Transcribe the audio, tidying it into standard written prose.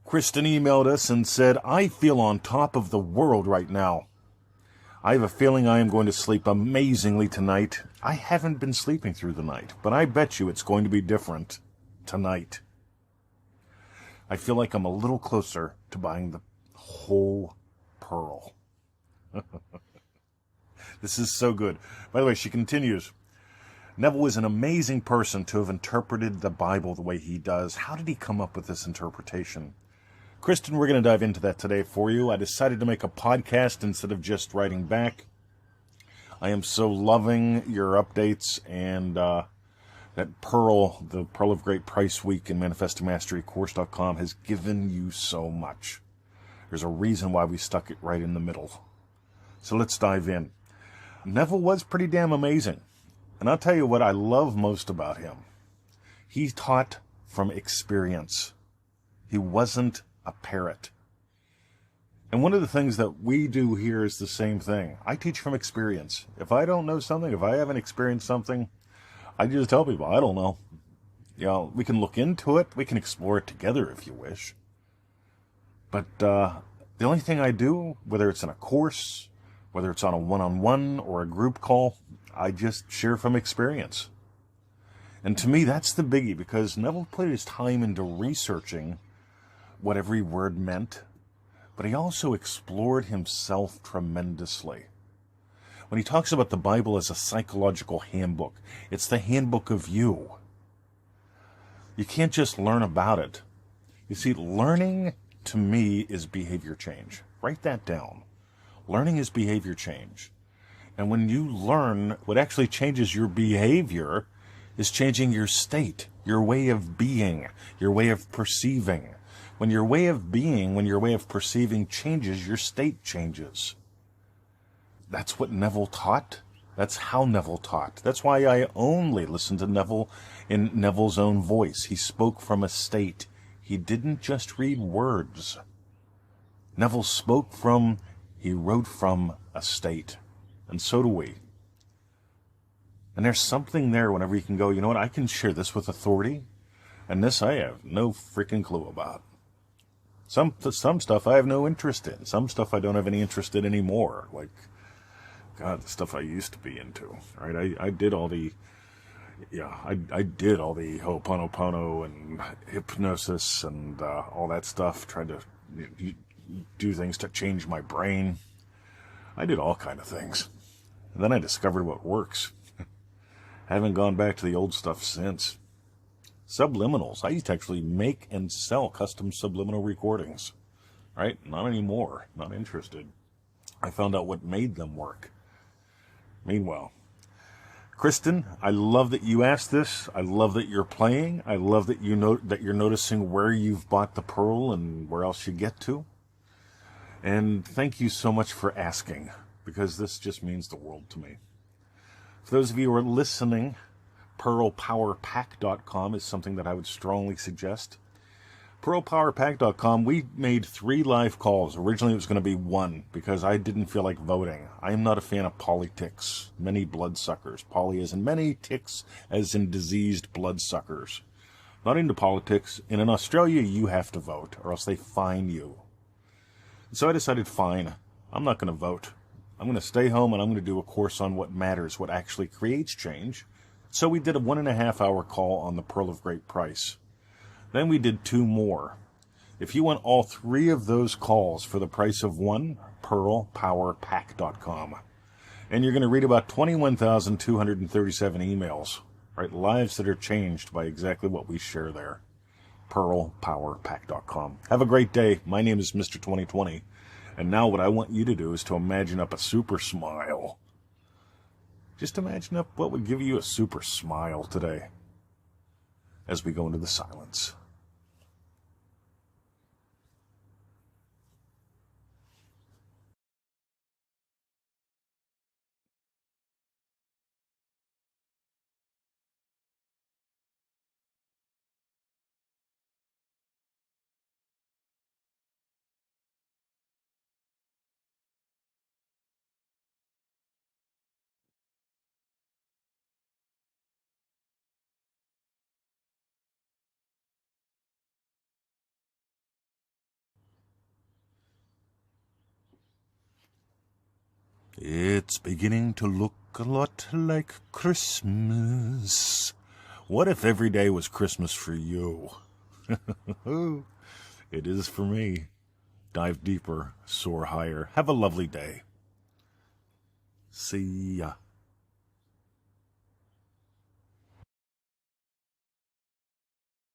Kristen emailed us and said, I feel on top of the world right now. I have a feeling I am going to sleep amazingly tonight. I haven't been sleeping through the night, but I bet you it's going to be different tonight. I feel like I'm a little closer to buying the whole pearl. This is so good. By the way, she continues, Neville is an amazing person to have interpreted the Bible the way he does. How did he come up with this interpretation? Kristen, we're going to dive into that today for you. I decided to make a podcast instead of just writing back. I am so loving your updates, and that Pearl, the Pearl of Great Price Week in ManifestingMasteryCourse.com has given you so much. There's a reason why we stuck it right in the middle. So let's dive in. Neville was pretty damn amazing. And I'll tell you what I love most about him. He taught from experience. He wasn't a parrot. And one of the things that we do here is the same thing. I teach from experience. If I don't know something, if I haven't experienced something, I just tell people, I don't know. You know, we can look into it. We can explore it together if you wish. But the only thing I do, whether it's in a course, whether it's on a one-on-one or a group call, I just share from experience. And to me, that's the biggie, because Neville put his time into researching what every word meant, but he also explored himself tremendously. When he talks about the Bible as a psychological handbook, it's the handbook of you. You can't just learn about it. You see, learning, to me, is behavior change. Write that down. Learning is behavior change. And when you learn, what actually changes your behavior is changing your state, your way of being, your way of perceiving. When your way of being, when your way of perceiving changes, your state changes. That's what Neville taught. That's how Neville taught. That's why I only listen to Neville in Neville's own voice. He spoke from a state. He didn't just read words. Neville spoke from, he wrote from a state. And so do we. And there's something there whenever you can go, you know what, I can share this with authority, and this I have no freaking clue about. Some stuff I have no interest in. Some stuff I don't have any interest in anymore. Like, God, the stuff I used to be into. Right? I did all the, I did all the Ho'oponopono and hypnosis and all that stuff. Tried to do things to change my brain. I did all kind of things. And then I discovered what works. Haven't gone back to the old stuff since. Subliminals. I used to actually make and sell custom subliminal recordings. Right? Not anymore. Not interested. I found out what made them work. Meanwhile, Kristen, I love that you asked this. I love that you're playing. I love that you're noticing where you've bought the pearl and where else you get to. And thank you so much for asking, because this just means the world to me. For those of you who are listening, PearlPowerPack.com is something that I would strongly suggest. PearlPowerPack.com, we made 3 live calls. Originally it was going to be 1 because I didn't feel like voting. I am not a fan of polyticks, many bloodsuckers. Poly as in many, ticks as in diseased bloodsuckers. Not into politics, and in Australia you have to vote or else they fine you. So I decided, fine, I'm not going to vote. I'm going to stay home and I'm going to do a course on what matters, what actually creates change. So we did a 1.5-hour call on the Pearl of Great Price. Then we did 2 more. If you want all 3 of those calls for the price of 1, PearlPowerPack.com. And you're going to read about 21,237 emails, right? Lives that are changed by exactly what we share there. PearlPowerPack.com. Have a great day. My name is Mr. 2020. And now what I want you to do is to imagine up a super smile. Just imagine up what would give you a super smile today as we go into the silence. It's beginning to look a lot like Christmas. What if every day was Christmas for you? It is for me. Dive deeper, soar higher. Have a lovely day. See ya.